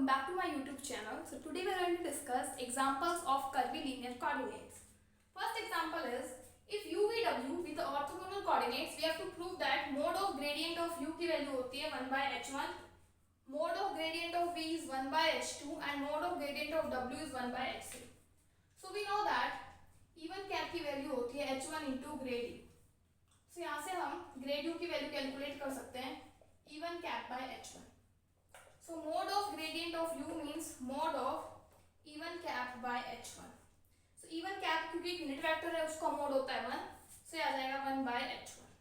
welcome back to my YouTube channel. So today we are going to discuss examples of curvilinear coordinates. First example is, if u v w with the orthogonal coordinates, we have to prove that mode of gradient of u की value होती है 1 by h1, mode of gradient of v is 1 by h2 and mode of gradient of w is 1 by h3. So we know that E1 cap की value होती है h1 into grade u. So यहाँ से हम grade u की value calculate कर सकते हैं E1 cap by h1. So mode of gradient of u means mode of E1 cap by h1. So E1 cap क्योंकि यूनिट वेक्टर है उसका मोड होता है 1, so ये आ जाएगा 1 by h1.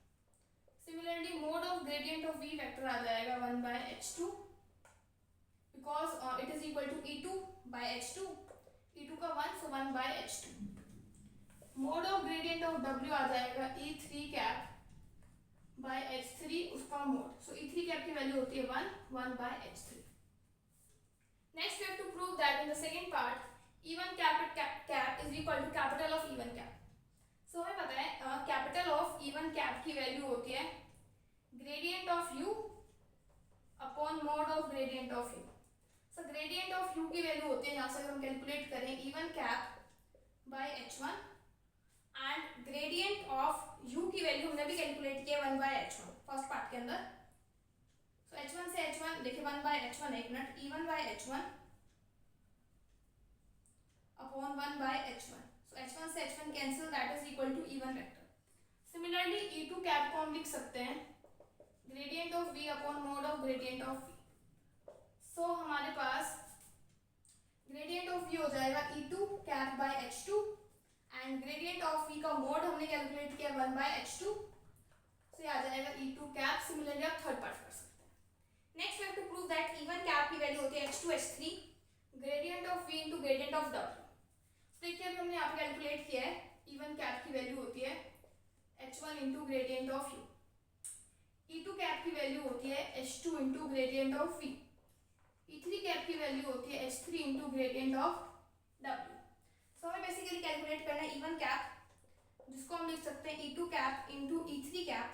Similarly mode of gradient of v vector आ जाएगा 1 by h2 because it is equal to E2 by h2. E2 का 1 so 1 by h2. Mode of gradient of w आ जाएगा E3 cap by h3 उसका mode. So E3 cap की value होती है 1 by h3. Next we have to prove that in the second part E1 cap is equal to capital of E1 cap. So हमें पता है capital of E1 cap की value होती है gradient of u upon mode of gradient of u. So gradient of u की value होती है, यहाँ से अगर हम कैलकुलेट करें E1 cap by h1 and gradient of u की वैल्यू हमने भी कैलकुलेट किया 1 by h1 फर्स्ट पार्ट के अंदर. So h1 से h1 देखिए 1 by h1 एक minute E1 by h1 upon 1 by h1. So h1 से h1 cancel, that is equal to E1 vector. Similarly E2 cap को हम लिख सकते हैं gradient of v upon mode of gradient of v. So हमारे पास gradient of v हो जाएगा E2 cap by h2 and gradient of v का mode हमने कैलकुलेट किया 1 by h2, so ये आ जाएगा E2 कैप. Similarly आप थर्ड पार्ट कर सकते हैं. Next we have to prove that E1 cap की वैल्यू होती है h2 h3 gradient of v into gradient of w. तो देखिए अभी हमने यहाँ पे कैलकुलेट किया है E1 cap की वैल्यू होती है h1 into gradient of u. E2 cap की वैल्यू होती है h2 into gradient of v. E3 cap की वैल्यू होती है h3 into gradient of w. So हमें बेसिकली कैलकुलेट करना है E1 cap, जिसको हम लिख सकते हैं E2 cap into E3 cap,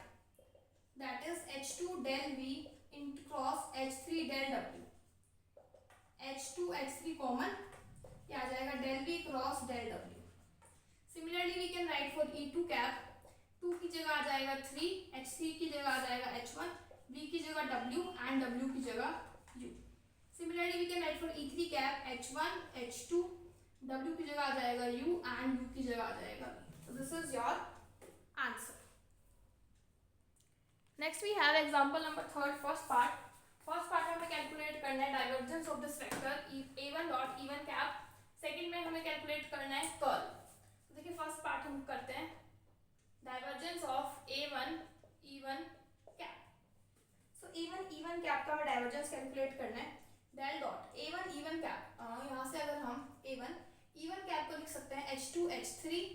that is h2 del v into cross h3 del w. h2 h3 common, ये आ जाएगा del v cross del w. Similarly we can write for E2 cap, 2 की जगह आ जाएगा 3, h3 की जगह आ जाएगा h1, v की जगह w and w की जगह u. Similarly we can write for E3 cap h1 h2, w की जगह आ जाएगा u and u की जगह आ जाएगा v. So this is your answer. Next we have example number third, first part. First part में हमें कैलकुलेट करना है divergence of this vector a1 dot E1 cap. Second में हमें कैलकुलेट करना है कर्ल. तो देखिए फर्स्ट पार्ट हम करते हैं divergence of a1 E1 cap. So a1 E1 cap का हमें डाइवर्जेंस कैलकुलेट करना है del dot a1 E1 cap. यहाँ से अगर हम a1 E1 कैप को लिख सकते हैं h2 h3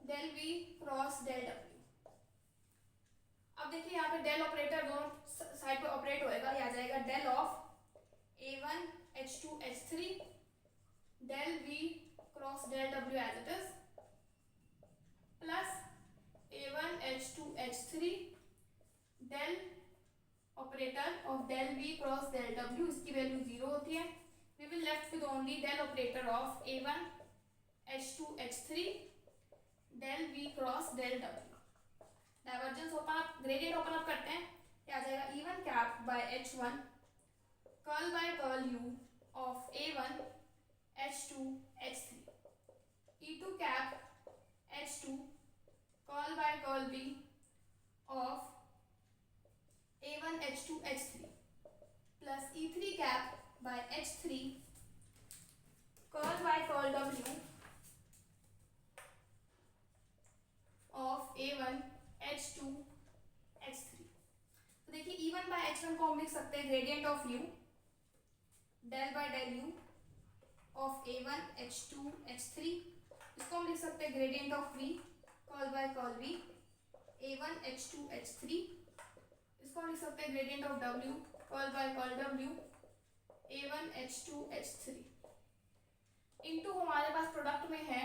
del v cross del w. अब देखिए यहाँ पे डेल ऑपरेटर दोनों साइड पे ऑपरेट होएगा, ये आ जाएगा del of a1 h2 h3 del v cross del w as it is plus a1 h2 h3 del operator of del v cross del w, इसकी वैल्यू 0 होती है. We will left with only del operator of a1 h2 h3 del v cross del w. Divergence open up, gradient open up करते हैं, ये आ जाएगा E1 cap by h1 curl by curl u of a1 h2 h3 E2 cap h2 curl by curl v of a1 h2 h3 plus E3 cap by h3 curl by curl w of a1 h2 h3. तो देखिए E1 by h1 को हम लिख सकते हैं gradient of u del by del u of a1 h2 h3. इसको हम लिख सकते हैं gradient of v curl by curl v a1 h2 h3. इसको हम लिख सकते हैं gradient of w curl by curl w a1 h2 h3 into हमारे पास प्रोडक्ट में है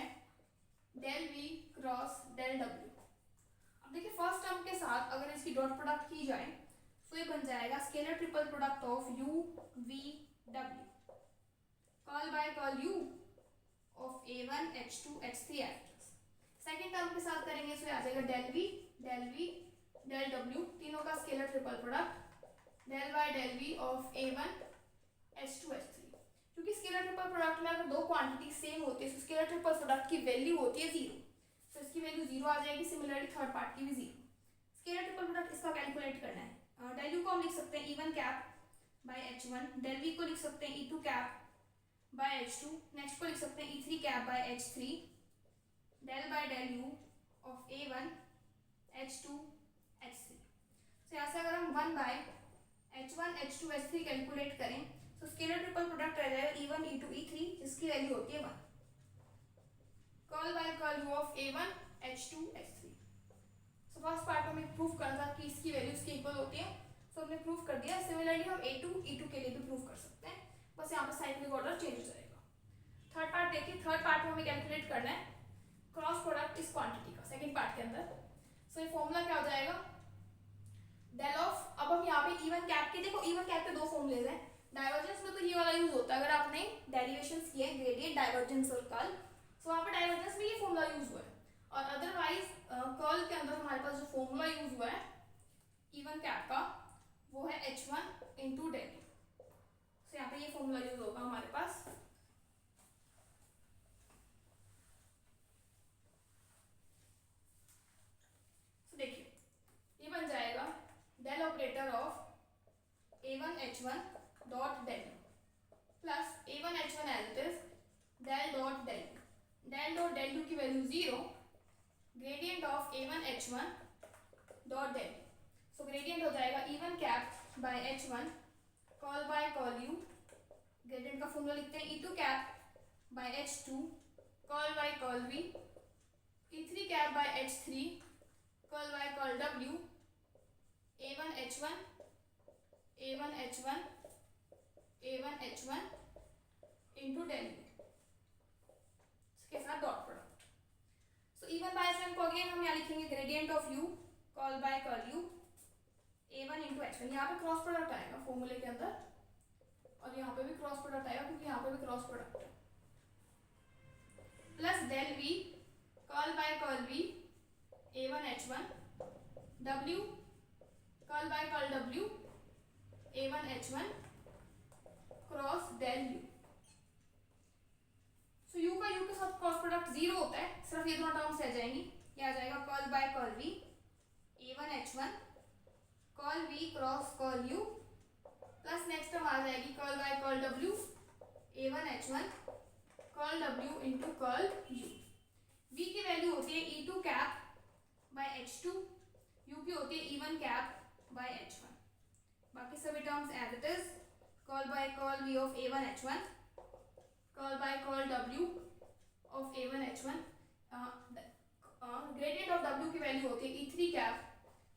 del v cross del w. अब देखिए फर्स्ट टर्म के साथ अगर इसकी डॉट प्रोडक्ट की जाए तो ये बन जाएगा scalar triple product of u v w. Curl by curl u of A1 H2 H3 average. Second term के साथ करेंगे, इसमें आ जाएगा डेल V डेल W, तीनों का scalar triple product del V of A1 H2 H3। क्योंकि scalar triple product में अगर दो क्वांटिटी सेम होती है तो स्केलर ट्रिपल प्रोडक्ट की वैल्यू होती है 0, तो इसकी वैल्यू 0 आ जाएगी। सिमिलरली थर्ड पार्ट की भी 0। स्केलर ट्रिपल प्रोडक्ट इसका कैलकुलेट करना है। डेल यू को हम लिख सकते हैं E1 cap by H1, del V को लिख सकते हैं E2 cap by H2, next को लिख सकते हैं E3 cap by H3, del u of A1 H2 H3। तो यहाँ से अगर हम 1 by H1 H2 H3 calculate करें तो स्केलर ट्रिपल प्रोडक्ट रह जाएगा E1 E2 E3, जिसकी वैल्यू होती है 1। Curl by curl u of A1 H2 H3। So first part में हमें प्रूफ करना था कि इसकी वैल्यू इसके इक्वल होती है, सो हमने प्रूफ कर दिया। सिमिलरली हम A2 E2 के लिए भी प्रूफ कर सकते हैं, बस यहाँ पे साइक्लिक ऑर्डर चेंज हो जाएगा। थर्ड पार्ट देखिए, थर्ड पार्ट में हमें कैलकुलेट करना है क्रॉस प्रोडक्ट इस क्वांटिटी का सेकंड पार्ट के अंदर। सो ये फॉर्मूला क्या हो जाएगा, डेल ऑफ, अब हम यहाँ पे E1 कैप के, देखो E1 कैप के दो फॉर्मूलेज हैं। डाइवर्जेंस में तो ये वाला यूज होता है अगर आपने डेरिवेशंस किए ग्रेडियंट डाइवर्जेंस और कर्ल, सो वहाँ पे डाइवर्जेंस में ये फॉर्मूला यूज हुआ है। और अदरवाइज कर्ल के अंदर हमारे पास जो फॉर्मूला यूज हुआ है E1 कैप का वो है H1 इंटू डेल। सो यहाँ पे ये फॉर्मूला यूज होगा हमारे पास। देखिए ये बन जाएगा del operator of A1 H1 dot del plus A1 H1 as it is del dot del u की value 0, gradient of A1 H1 dot del. So gradient हो जाएगा E1 cap by H1 curl by curl u, gradient का formula लिखते हैं E2 cap by H2 curl by curl V, E3 cap by H3 curl by curl W, A1 H1 into del u इसके साथ dot product. सो E1 bye H1 को again हम यहाँ लिखेंगे gradient of U curl by curl U A1 into H1, यहाँ पे cross product आएगा फॉर्मूले के अंदर और यहाँ पे भी क्रॉस प्रोडक्ट आएगा क्योंकि यहाँ पे भी क्रॉस प्रोडक्ट है, plus del V curl by curl V A1 H1 W curl by curl W A1 H1 cross del U। So U का U के साथ क्रॉस प्रोडक्ट 0 होता है, सिर्फ ये दोनों टर्म्स रह जाएंगी। ये आ जाएगा curl by curl V A1 H1 curl V cross curl U, plus next term आ जाएगी curl by curl W A1 H1 curl W into curl U। V की वैल्यू होती है E2 cap by H2, U की होती है E1 cap by H1। बाकी सभी terms as it is, curl by curl V of A1 H1 curl by curl W of A1 H1, gradient of W की value होती है E3 cap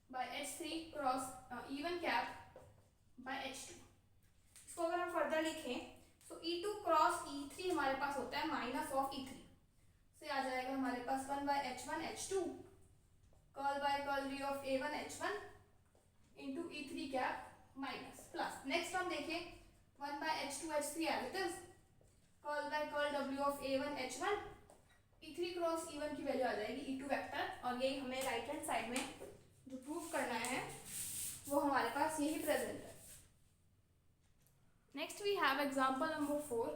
by H3 cross E1 cap by H2। इसको अगर हम further लिखें तो E2 cross E3 हमारे पास होता है माइनस ऑफ E3, से आ जाएगा हमारे पास 1 by H1 H2 curl by curl V of A1 H1 into E3 cap minus, plus next हम देखें 1 by H2 H3 as it is curl by curl W of A1 H1, E3 cross E1 की value आ जाएगी E2 vector, और यही हमें right hand side में जो प्रूफ करना है वो हमारे पास यही प्रेजेंट है। Next we have example number 4,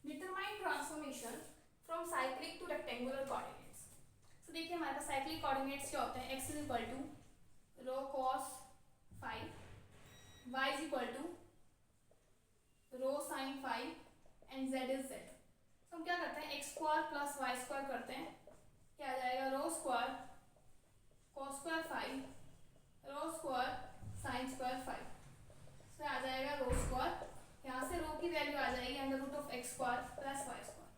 determine transformation from cyclic to rectangular coordinates. तो देखिए हमारे पास साइक्लिक कोऑर्डिनेट्स क्या होते हैं, x is equal to rho cos phi, y is equal to rho sine phi and z is z। तो हम क्या करते हैं x square plus y square करते हैं, क्या आ जाएगा rho square cos square phi rho square sine square phi, तो आ जाएगा रो स्क्वायर, यहाँ से रो की वैल्यू आ जाएगी under root of x square plus y square.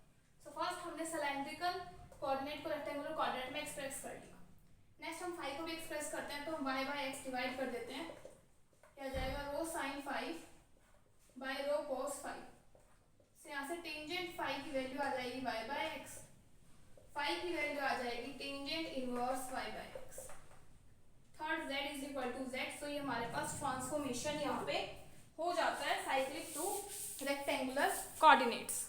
So first हमने सिलेंड्रिकल कोऑर्डिनेट को रेक्टेंगुलर कोऑर्डिनेट में एक्सप्रेस कर लिया। नेक्स्ट हम फाई को भी एक्सप्रेस करते हैं, तो हम y बाय x डिवाइड कर देते हैं, क्या जाएगा rho sine phi by rho cos phi, से यहाँ से टेंजेंट फाई की वैल्यू आ जाएगी y बाय x, फाई की वैल्यू आ जाएगी tangent inverse y by x, third z is equal to z। So ये हमारे पास ट्रांसफॉर्मेशन यहाँ पे हो जाता है साइक्लिक टू रेक्टेंगुलर कोऑर्डिनेट्स।